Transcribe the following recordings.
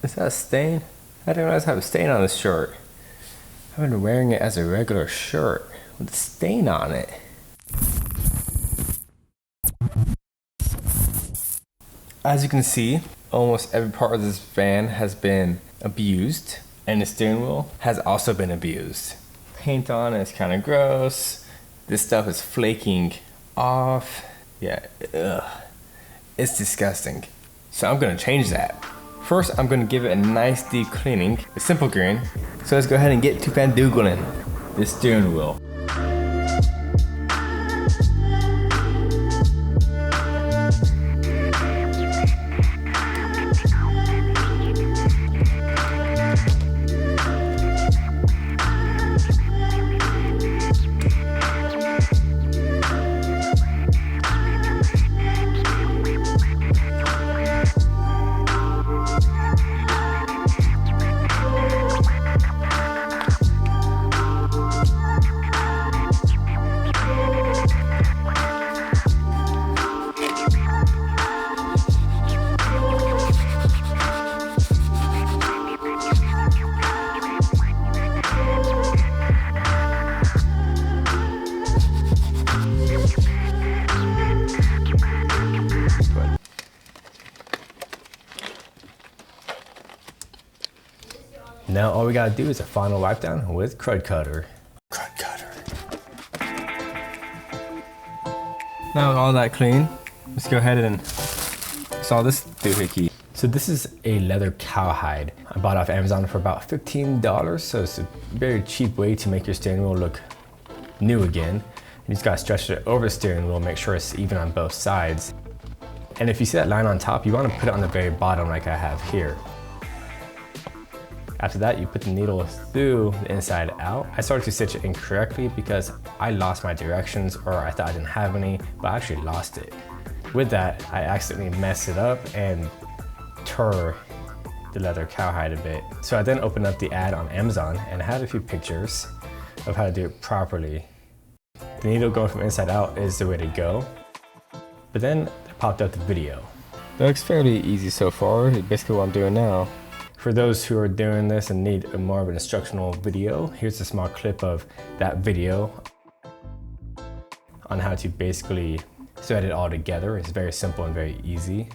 Is that a stain? I didn't realize I have a stain on this shirt. I've been wearing it as a regular shirt with a stain on it. As you can see, almost every part of this van has been abused, and the steering wheel has also been abused. Paint on is kind of gross. This stuff is flaking off. Yeah, ugh. It's disgusting. So I'm gonna change that. First, I'm gonna give it a nice deep cleaning with Simple Green. So let's go ahead and get to Fandoogling this steering wheel. Now all we gotta do is a final wipe down with crud cutter. Crud cutter. Now with all that clean, let's go ahead and install this doohickey. So this is a leather cowhide. I bought it off Amazon for about $15, so it's a very cheap way to make your steering wheel look new again. You just gotta stretch it over the steering wheel, make sure it's even on both sides. And if you see that line on top, you wanna put it on the very bottom like I have here. After that, you put the needle through the inside out. I started to stitch it incorrectly because I lost my directions, or I thought I didn't have any, but I actually lost it. With that, I accidentally messed it up and tore the leather cowhide a bit. So I then opened up the ad on Amazon and I had a few pictures of how to do it properly. The needle going from inside out is the way to go. But then it popped up the video. That looks fairly easy so far. Basically what I'm doing now. For those who are doing this and need a more of an instructional video, here's a small clip of that video on how to basically thread it all together. It's very simple and very easy.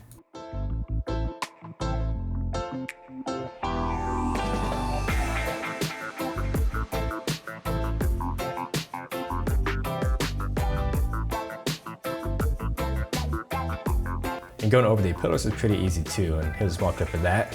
And going over the pillars is pretty easy too, and here's a small clip of that.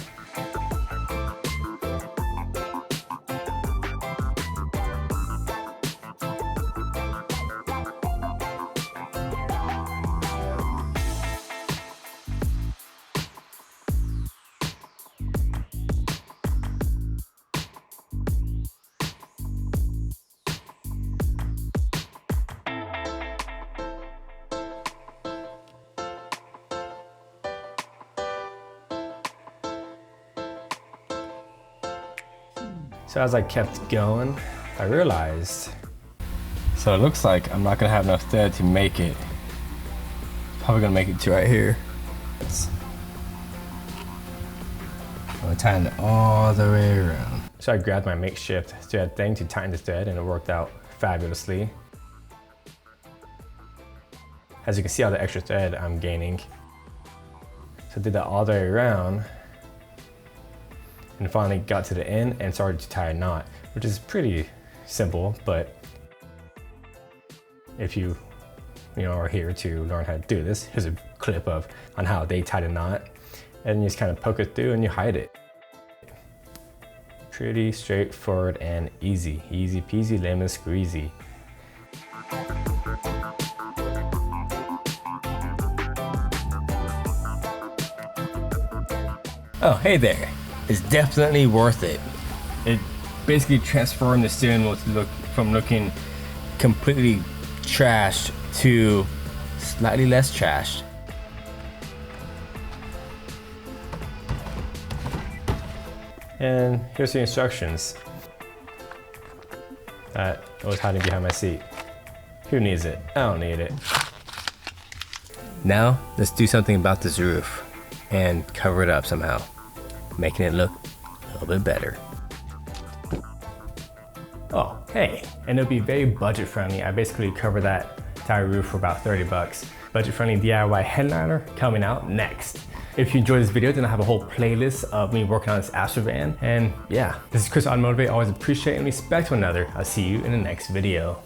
So as I kept going, I realized, so it looks like I'm not gonna have enough thread to make it. Probably gonna make it to right here. I'm gonna tighten it all the way around. So I grabbed my makeshift thread thing to tighten the thread, and it worked out fabulously. As you can see all the extra thread I'm gaining. So I did that all the way around, and finally got to the end and started to tie a knot, which is pretty simple, but if you are here to learn how to do this, here's a clip on how they tie a knot, and you just kind of poke it through and you hide it. Pretty straightforward and easy. Easy peasy lemon squeezy. Oh, hey there. It's definitely worth it. It basically transformed the steering wheel to look from looking completely trashed to slightly less trashed. And here's the instructions. That was hiding behind my seat. Who needs it? I don't need it. Now, let's do something about this roof and cover it up somehow. making it look a little bit better. Oh, hey, and it'll be very budget friendly. I basically cover that entire roof for about 30 bucks. Budget friendly DIY headliner coming out next. If you enjoyed this video, then I have a whole playlist of me working on this Astro van. And yeah, this is Chris AutoMotivate. Always appreciate and respect one another. I'll see you in the next video.